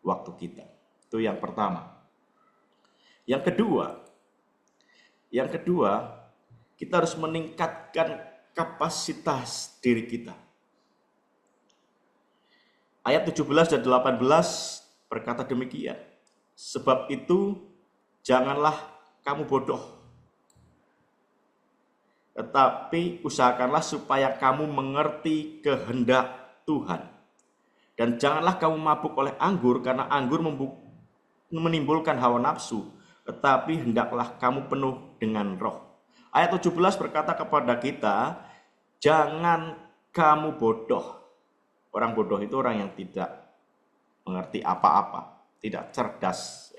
waktu kita. Itu yang pertama. Yang kedua, kita harus meningkatkan kapasitas diri kita. Ayat 17 dan 18 berkata demikian. Sebab itu janganlah kamu bodoh, tetapi usahakanlah supaya kamu mengerti kehendak Tuhan. Dan janganlah kamu mabuk oleh anggur, karena anggur menimbulkan hawa nafsu, tetapi hendaklah kamu penuh dengan roh. Ayat 17 berkata kepada kita, jangan kamu bodoh. Orang bodoh itu orang yang tidak mengerti apa-apa, tidak cerdas.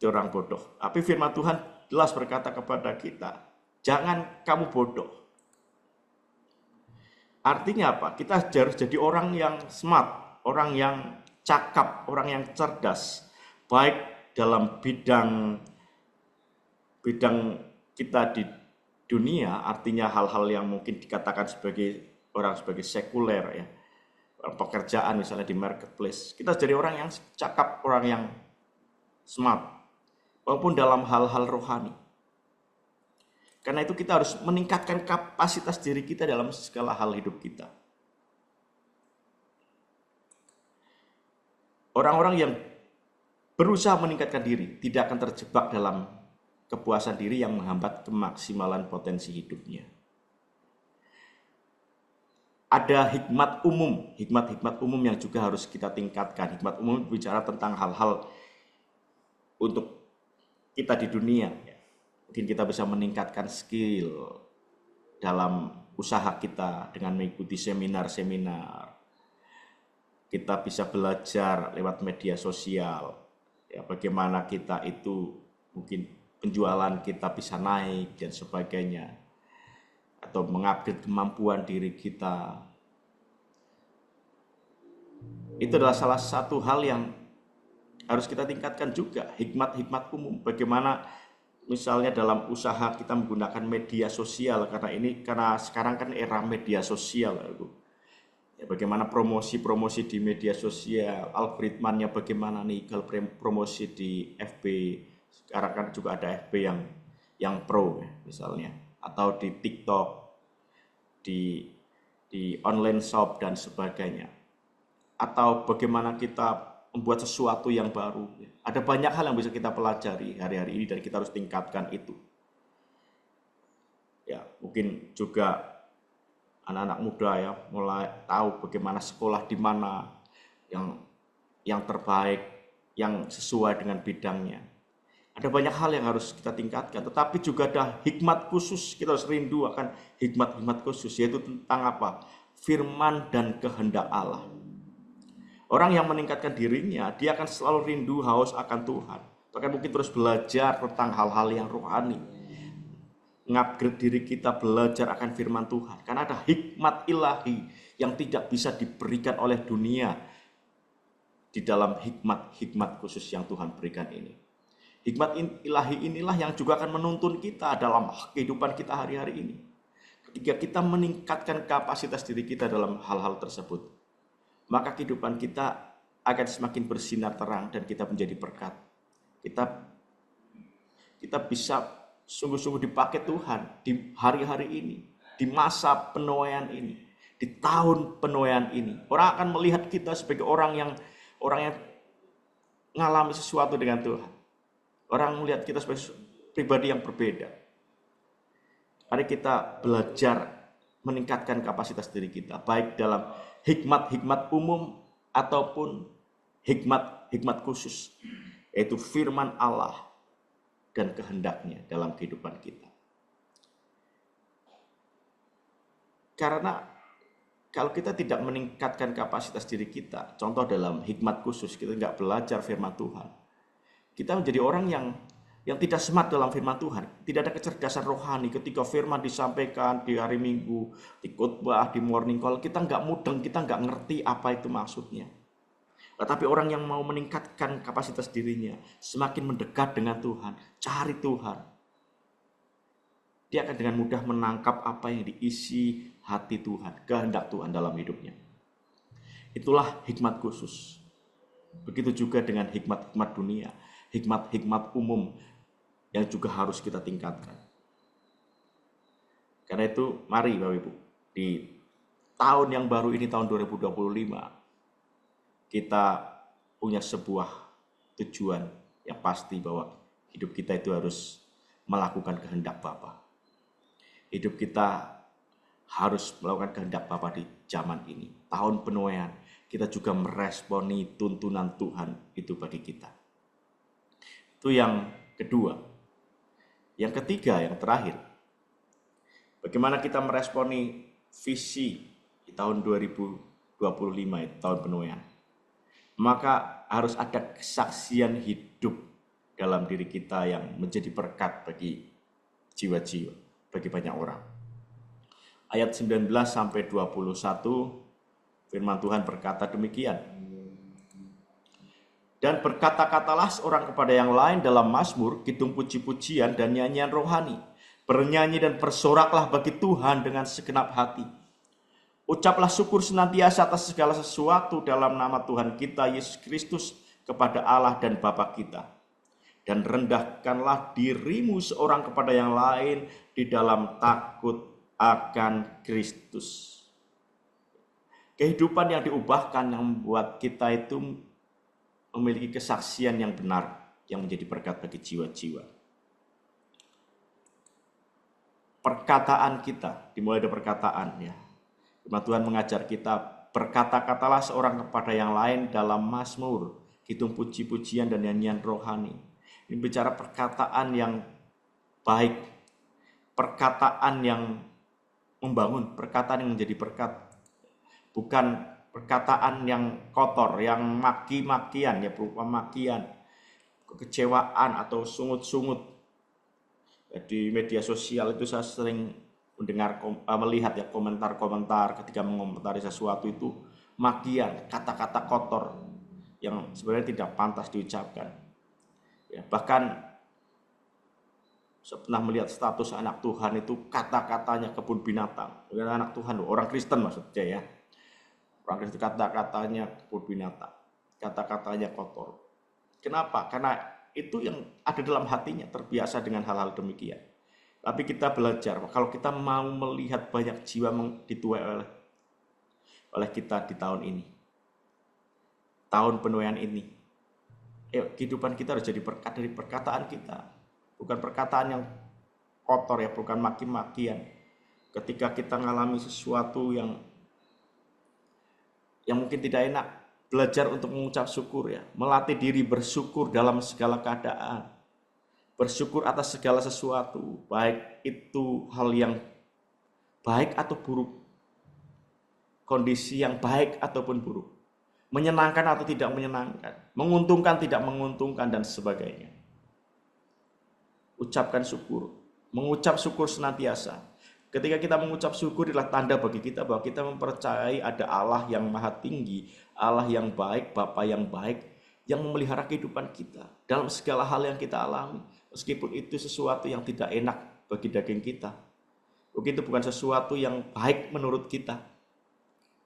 Itu orang bodoh. Tapi firman Tuhan jelas berkata kepada kita, jangan kamu bodoh. Artinya apa? Kita harus jadi orang yang smart, orang yang cakap, orang yang cerdas. Baik dalam bidang kita di dunia, artinya hal-hal yang mungkin dikatakan sebagai sekuler ya, pekerjaan misalnya di marketplace. Kita jadi orang yang cakap, orang yang smart, maupun dalam hal-hal rohani. Karena itu kita harus meningkatkan kapasitas diri kita dalam segala hal hidup kita. Orang-orang yang berusaha meningkatkan diri tidak akan terjebak dalam kepuasan diri yang menghambat kemaksimalan potensi hidupnya. Ada hikmat umum yang juga harus kita tingkatkan. Hikmat umum bicara tentang hal-hal untuk kita di dunia. Mungkin kita bisa meningkatkan skill dalam usaha kita dengan mengikuti seminar-seminar. Kita bisa belajar lewat media sosial. Ya, bagaimana kita itu mungkin penjualan kita bisa naik dan sebagainya. Atau mengupgrade kemampuan diri kita. Itu adalah salah satu hal yang harus kita tingkatkan juga. Hikmat umum. Bagaimana misalnya dalam usaha kita menggunakan media sosial. Karena sekarang kan era media sosial. Ya, bagaimana promosi di media sosial. Algoritmanya bagaimana nih. Kalau promosi di FB. Sekarang kan juga ada FB yang pro misalnya. Atau di TikTok, di online shop dan sebagainya. Atau bagaimana kita membuat sesuatu yang baru. Ada banyak hal yang bisa kita pelajari hari-hari ini dan kita harus tingkatkan itu. Ya, mungkin juga anak-anak muda ya mulai tahu bagaimana sekolah di mana yang terbaik, yang sesuai dengan bidangnya. Ada banyak hal yang harus kita tingkatkan, tetapi juga ada hikmat khusus. Kita harus rindu akan hikmat khusus, yaitu tentang apa? Firman dan kehendak Allah. Orang yang meningkatkan dirinya, dia akan selalu rindu, haus akan Tuhan. Bahkan mungkin terus belajar tentang hal-hal yang rohani. Ngupgrade diri kita, belajar akan firman Tuhan. Karena ada hikmat ilahi yang tidak bisa diberikan oleh dunia di dalam hikmat khusus yang Tuhan berikan ini. Hikmat ilahi inilah yang juga akan menuntun kita dalam kehidupan kita hari-hari ini. Ketika kita meningkatkan kapasitas diri kita dalam hal-hal tersebut, maka kehidupan kita akan semakin bersinar terang dan kita menjadi berkat. Kita bisa sungguh-sungguh dipakai Tuhan di hari-hari ini, di masa penuaian ini, di tahun penuaian ini. Orang akan melihat kita sebagai orang yang mengalami sesuatu dengan Tuhan. Orang melihat kita sebagai pribadi yang berbeda. Mari kita belajar meningkatkan kapasitas diri kita, baik dalam hikmat umum ataupun hikmat khusus. yaitu firman Allah dan kehendaknya dalam kehidupan kita. Karena kalau kita tidak meningkatkan kapasitas diri kita, contoh dalam hikmat khusus, kita nggak belajar firman Tuhan, kita menjadi orang yang tidak smart dalam firman Tuhan. Tidak ada kecerdasan rohani ketika firman disampaikan di hari Minggu, di khotbah, di morning call, kita nggak mudeng, kita nggak ngerti apa itu maksudnya. Tetapi orang yang mau meningkatkan kapasitas dirinya, semakin mendekat dengan Tuhan, cari Tuhan, dia akan dengan mudah menangkap apa yang diisi hati Tuhan, kehendak Tuhan dalam hidupnya. Itulah hikmat khusus. Begitu juga dengan hikmat-hikmat dunia, hikmat-hikmat umum yang juga harus kita tingkatkan. Karena itu, mari Bapak Ibu, di tahun yang baru ini, tahun 2025, kita punya sebuah tujuan yang pasti bahwa hidup kita itu harus melakukan kehendak Bapa. Hidup kita harus melakukan kehendak Bapa di zaman ini. Tahun penuaian, kita juga meresponi tuntunan Tuhan itu bagi kita. Itu yang kedua. Yang ketiga, yang terakhir, bagaimana kita meresponi visi di tahun 2025, tahun penuaian. Maka harus ada kesaksian hidup dalam diri kita yang menjadi berkat bagi jiwa-jiwa, bagi banyak orang. Ayat 19 sampai 21, firman Tuhan berkata demikian. Dan berkata-katalah seorang kepada yang lain dalam mazmur, kidung puji-pujian dan nyanyian rohani. Bernyanyi dan bersoraklah bagi Tuhan dengan segenap hati. Ucaplah syukur senantiasa atas segala sesuatu dalam nama Tuhan kita Yesus Kristus kepada Allah dan Bapa kita. Dan rendahkanlah dirimu seorang kepada yang lain di dalam takut akan Kristus. Kehidupan yang diubahkan yang membuat kita itu memiliki kesaksian yang benar yang menjadi berkat bagi jiwa-jiwa. Perkataan kita dimulai dari perkataan ya. Firman Tuhan mengajar kita, berkata-katalah seorang kepada yang lain dalam mazmur, kidung puji-pujian dan nyanyian rohani. Ini bicara perkataan yang baik, perkataan yang membangun, perkataan yang menjadi berkat. Bukan perkataan yang kotor, yang maki-makian, ya berupa makian, kekecewaan atau sungut-sungut. Di media sosial itu saya sering melihat ya komentar-komentar ketika mengomentari sesuatu itu makian, kata-kata kotor yang sebenarnya tidak pantas diucapkan. Ya, bahkan saya pernah melihat status anak Tuhan itu kata-katanya kebun binatang. Bukan anak Tuhan, orang Kristen maksudnya ya. Orang Kristen kata-katanya kebun binatang, kata-katanya kotor. Kenapa? Karena itu yang ada dalam hatinya, terbiasa dengan hal-hal demikian. Tapi kita belajar, kalau kita mau melihat banyak jiwa dituai oleh kita di tahun ini, tahun penuaian ini, kehidupan kita harus jadi berkat dari perkataan kita, bukan perkataan yang kotor ya, bukan maki-makian. Ketika kita mengalami sesuatu yang mungkin tidak enak, belajar untuk mengucap syukur ya, melatih diri bersyukur dalam segala keadaan, bersyukur atas segala sesuatu, baik itu hal yang baik atau buruk, kondisi yang baik ataupun buruk, menyenangkan atau tidak menyenangkan, menguntungkan tidak menguntungkan dan sebagainya. Ucapkan syukur, mengucap syukur senantiasa. Ketika kita mengucap syukur adalah tanda bagi kita bahwa kita mempercayai ada Allah yang maha tinggi, Allah yang baik, Bapa yang baik, yang memelihara kehidupan kita dalam segala hal yang kita alami. Meskipun itu sesuatu yang tidak enak bagi daging kita. Mungkin itu bukan sesuatu yang baik menurut kita.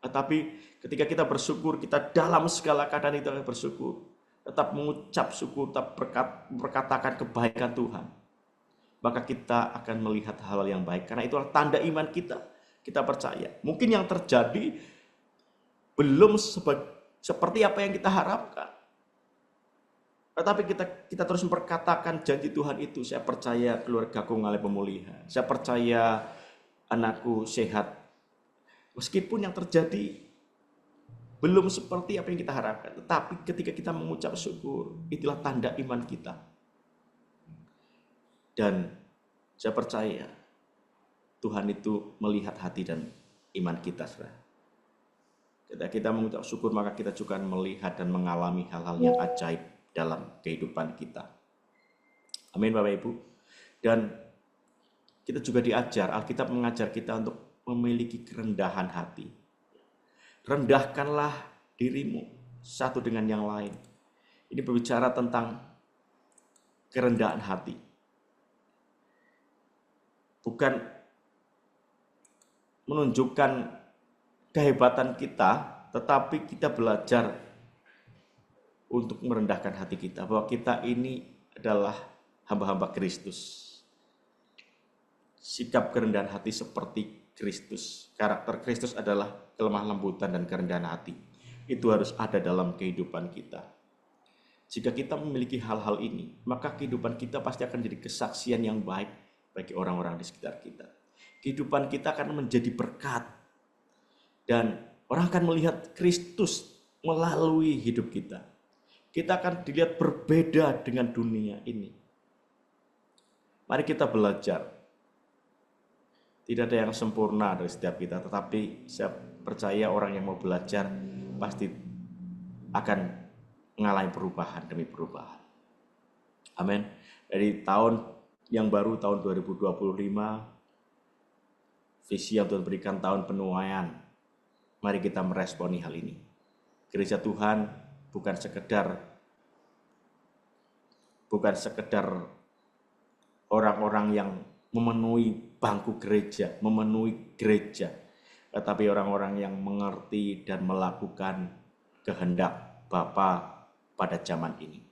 Tetapi ketika kita bersyukur, kita dalam segala keadaan itu bersyukur. Tetap mengucap syukur, tetap berkatakan kebaikan Tuhan. Maka kita akan melihat hal yang baik. Karena itulah tanda iman kita. Kita percaya. Mungkin yang terjadi belum seperti apa yang kita harapkan. Tetapi kita terus memperkatakan janji Tuhan itu. Saya percaya keluargaku mengalami pemulihan. Saya percaya anakku sehat. Meskipun yang terjadi belum seperti apa yang kita harapkan. Tetapi ketika kita mengucap syukur, itulah tanda iman kita. Dan saya percaya Tuhan itu melihat hati dan iman kita, saudara. Ketika kita mengucap syukur, maka kita juga melihat dan mengalami hal-hal yang ajaib dalam kehidupan kita. Amin, Bapak Ibu. Dan kita juga diajar, Alkitab mengajar kita untuk memiliki kerendahan hati. Rendahkanlah dirimu satu dengan yang lain. Ini berbicara tentang kerendahan hati. Bukan menunjukkan kehebatan kita, tetapi kita belajar untuk merendahkan hati kita, bahwa kita ini adalah hamba-hamba Kristus. Sikap kerendahan hati seperti Kristus. Karakter Kristus adalah kelemah lembutan dan kerendahan hati. Itu harus ada dalam kehidupan kita. Jika kita memiliki hal-hal ini, maka kehidupan kita pasti akan jadi kesaksian yang baik bagi orang-orang di sekitar kita. Kehidupan kita akan menjadi berkat. Dan orang akan melihat Kristus melalui hidup kita. Kita akan dilihat berbeda dengan dunia ini. Mari kita belajar. Tidak ada yang sempurna dari setiap kita, tetapi saya percaya orang yang mau belajar pasti akan mengalami perubahan demi perubahan. Amin. Dari tahun yang baru, tahun 2025, visi yang Tuhan berikan tahun penuaian. Mari kita meresponi hal ini. Gereja Tuhan bukan sekedar orang-orang yang memenuhi bangku gereja, memenuhi gereja, tetapi orang-orang yang mengerti dan melakukan kehendak Bapa pada zaman ini.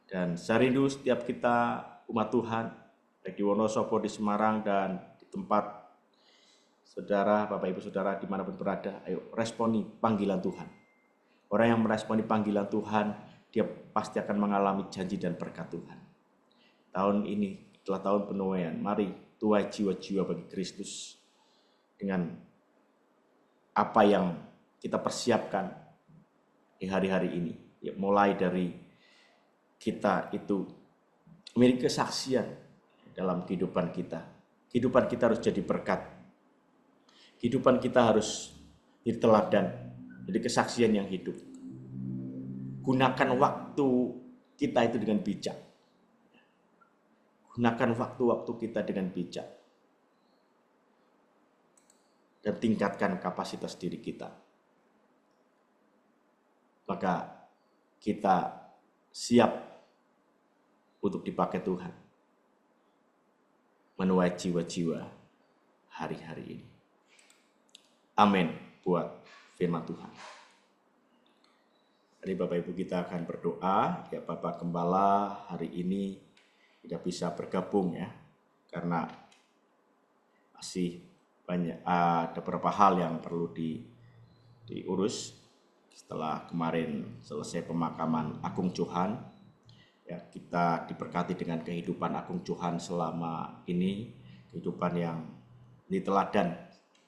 Dan saya rindu setiap kita umat Tuhan, baik di Wonosobo, di Semarang, dan di tempat saudara, Bapak Ibu Saudara dimanapun berada, ayo responi panggilan Tuhan. Orang yang meresponi panggilan Tuhan, dia pasti akan mengalami janji dan berkat Tuhan. Tahun ini adalah tahun penuaian. Mari tuai jiwa-jiwa bagi Kristus dengan apa yang kita persiapkan di hari-hari ini. Ya, mulai dari kita itu memiliki kesaksian dalam kehidupan kita. Kehidupan kita harus jadi berkat. Kehidupan kita harus jadi teladan, jadi kesaksian yang hidup. Gunakan waktu kita itu dengan bijak. Gunakan waktu-waktu kita dengan bijak. Dan tingkatkan kapasitas diri kita. Maka kita siap untuk dipakai Tuhan. Menuai jiwa-jiwa hari-hari ini. Amin buat firman Tuhan. Jadi Bapak Ibu kita akan berdoa. Ya Bapak Gembala hari ini tidak bisa bergabung ya. Karena masih banyak ada beberapa hal yang perlu diurus. Setelah kemarin selesai pemakaman Agung Johan, ya kita diberkati dengan kehidupan Agung Johan selama ini, kehidupan yang diteladan,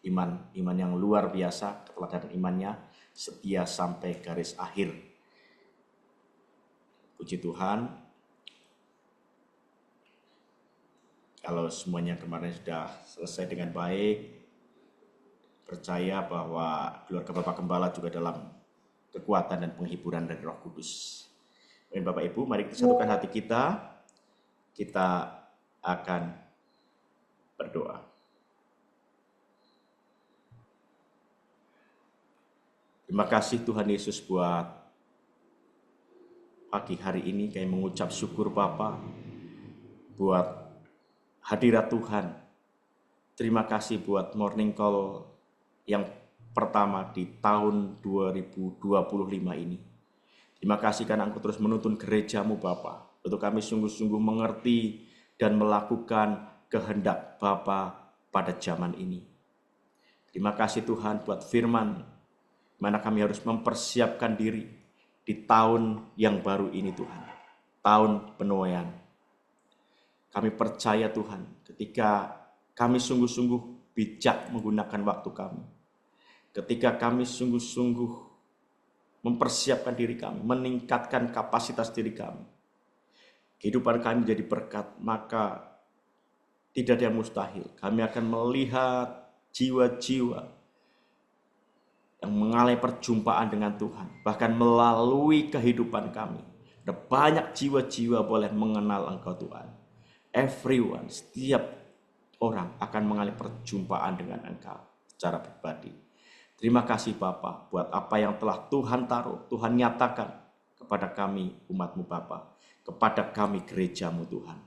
iman yang luar biasa, keteladanan imannya setia sampai garis akhir. Puji Tuhan, kalau semuanya kemarin sudah selesai dengan baik, percaya bahwa keluarga Bapak Gembala juga dalam kekuatan dan penghiburan dari Roh Kudus. Amin Bapak Ibu, mari kita satukan hati kita. Kita akan berdoa. Terima kasih Tuhan Yesus buat pagi hari ini kami mengucap syukur Bapa buat hadirat Tuhan. Terima kasih buat morning call yang pertama di tahun 2025 ini. Terima kasih karena Engkau terus menuntun gereja-Mu Bapa, untuk kami sungguh-sungguh mengerti dan melakukan kehendak Bapa pada zaman ini. Terima kasih Tuhan buat firman, mana kami harus mempersiapkan diri di tahun yang baru ini Tuhan, tahun penuaian. Kami percaya Tuhan, ketika kami sungguh-sungguh bijak menggunakan waktu kami, ketika kami sungguh-sungguh mempersiapkan diri kami, meningkatkan kapasitas diri kami, kehidupan kami menjadi berkat, maka tidak ada yang mustahil. Kami akan melihat jiwa-jiwa yang mengalami perjumpaan dengan Tuhan. Bahkan melalui kehidupan kami, ada banyak jiwa-jiwa boleh mengenal Engkau Tuhan. Everyone, setiap orang akan mengalami perjumpaan dengan Engkau secara pribadi. Terima kasih Bapa buat apa yang telah Tuhan taruh, Tuhan nyatakan kepada kami umat-Mu Bapa, kepada kami gereja-Mu Tuhan.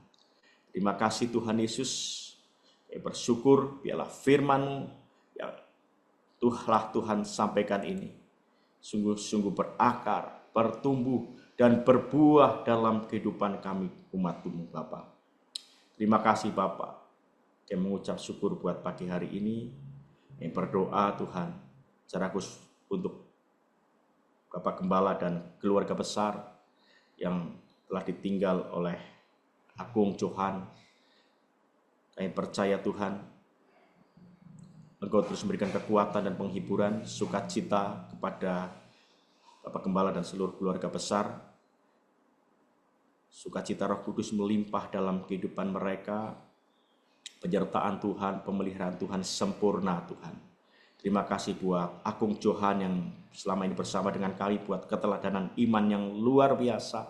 Terima kasih Tuhan Yesus, kami bersyukur biarlah firman-Mu yang Tuhan sampaikan ini sungguh-sungguh berakar, bertumbuh, dan berbuah dalam kehidupan kami umat-Mu Bapa. Terima kasih Bapa, kami mengucap syukur buat pagi hari ini, kami berdoa Tuhan, secara khusus untuk Bapak Gembala dan keluarga besar yang telah ditinggal oleh Agung Johan. Kami percaya Tuhan, Engkau terus memberikan kekuatan dan penghiburan, sukacita kepada Bapak Gembala dan seluruh keluarga besar. Sukacita Roh Kudus melimpah dalam kehidupan mereka. Penyertaan Tuhan, pemeliharaan Tuhan sempurna Tuhan. Terima kasih buat Agung Johan yang selama ini bersama dengan kami, buat keteladanan iman yang luar biasa.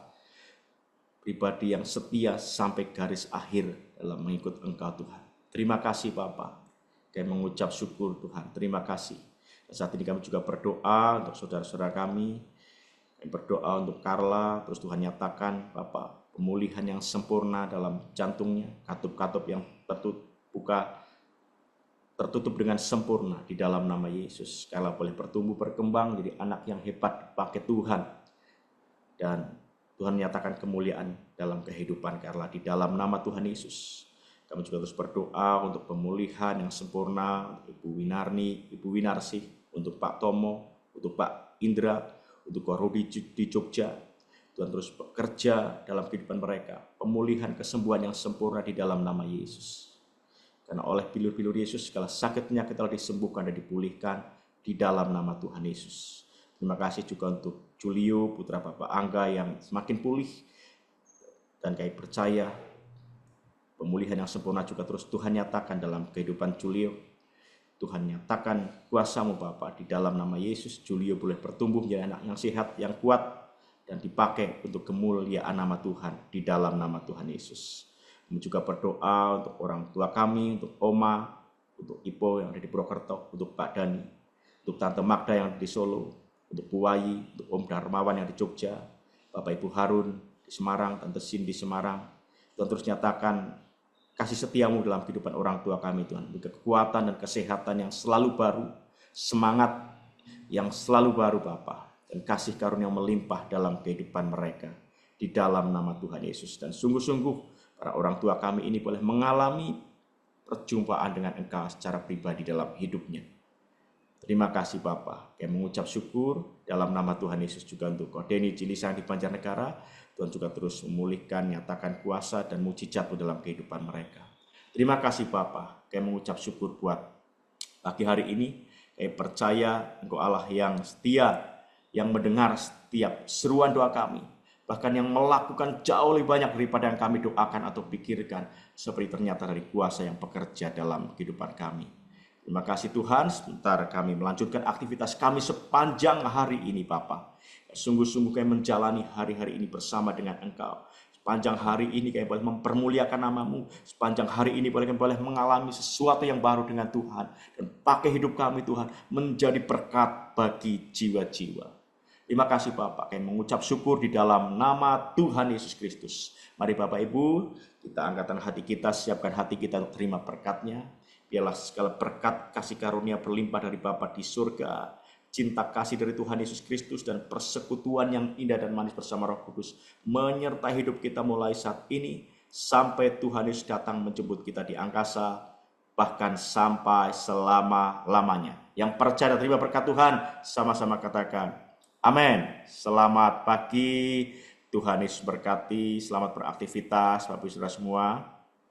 Pribadi yang setia sampai garis akhir dalam mengikut Engkau Tuhan. Terima kasih Bapa. Kami mengucap syukur Tuhan. Terima kasih. Dan saat ini kami juga berdoa untuk saudara-saudara kami. Kami berdoa untuk Carla. Terus Tuhan nyatakan Bapa, pemulihan yang sempurna dalam jantungnya. Katup-katup yang tertutup dengan sempurna di dalam nama Yesus. Carla boleh bertumbuh berkembang jadi anak yang hebat pakai Tuhan. Dan Tuhan menyatakan kemuliaan dalam kehidupan Carla di dalam nama Tuhan Yesus. Kami juga terus berdoa untuk pemulihan yang sempurna untuk Ibu Winarni, Ibu Winarsih, untuk Pak Tomo, untuk Pak Indra, untuk Ko Rudi di Jogja. Tuhan terus bekerja dalam kehidupan mereka. Pemulihan kesembuhan yang sempurna di dalam nama Yesus. Karena oleh bilur-bilur Yesus segala sakit penyakit telah disembuhkan dan dipulihkan di dalam nama Tuhan Yesus. Terima kasih juga untuk Julio, putra Bapak Angga yang semakin pulih. Dan kami percaya pemulihan yang sempurna juga terus Tuhan nyatakan dalam kehidupan Julio. Tuhan nyatakan kuasa-Mu Bapa di dalam nama Yesus. Julio boleh bertumbuh menjadi anak yang sehat, yang kuat, dan dipakai untuk kemuliaan nama Tuhan di dalam nama Tuhan Yesus. Kami juga berdoa untuk orang tua kami, untuk Oma, untuk Ipo yang ada di Purwokerto, untuk Pak Dani, untuk Tante Magda yang ada di Solo, untuk Bu Wayi, untuk Om Darmawan yang di Jogja, Bapak Ibu Harun di Semarang, Tante Sin di Semarang. Tuhan terus nyatakan kasih setia-Mu dalam kehidupan orang tua kami Tuhan. Beri kekuatan dan kesehatan yang selalu baru, semangat yang selalu baru Bapa, dan kasih karunia yang melimpah dalam kehidupan mereka di dalam nama Tuhan Yesus. Dan sungguh-sungguh para orang tua kami ini boleh mengalami perjumpaan dengan Engkau secara pribadi dalam hidupnya. Terima kasih Bapa. Kami mengucap syukur dalam nama Tuhan Yesus juga untuk Kodeni Cilisang di Banjarnegara. Tuhan juga terus memulihkan, nyatakan kuasa dan mujizat-Mu dalam kehidupan mereka. Terima kasih Bapa. Kami mengucap syukur buat pagi hari ini. Kami percaya Engkau Allah yang setia, yang mendengar setiap seruan doa kami. Bahkan yang melakukan jauh lebih banyak daripada yang kami doakan atau pikirkan. Seperti ternyata dari kuasa yang bekerja dalam kehidupan kami. Terima kasih Tuhan, sebentar kami melanjutkan aktivitas kami sepanjang hari ini Bapa. Sungguh-sungguh kami menjalani hari-hari ini bersama dengan Engkau. Sepanjang hari ini kami boleh mempermuliakan nama-Mu. Sepanjang hari ini kami boleh mengalami sesuatu yang baru dengan Tuhan. Dan pakai hidup kami Tuhan menjadi berkat bagi jiwa-jiwa. Terima kasih Bapak, kami mengucap syukur di dalam nama Tuhan Yesus Kristus. Mari Bapak Ibu, kita angkatkan hati kita, siapkan hati kita untuk terima berkat-Nya. Biarlah segala berkat kasih karunia berlimpah dari Bapa di surga, cinta kasih dari Tuhan Yesus Kristus dan persekutuan yang indah dan manis bersama Roh Kudus menyertai hidup kita mulai saat ini sampai Tuhan Yesus datang menjemput kita di angkasa, bahkan sampai selama-lamanya. Yang percaya dan terima berkat Tuhan sama-sama katakan amin. Selamat pagi, Tuhan Yesus berkati, selamat beraktivitas Bapak Ibu Saudara semua.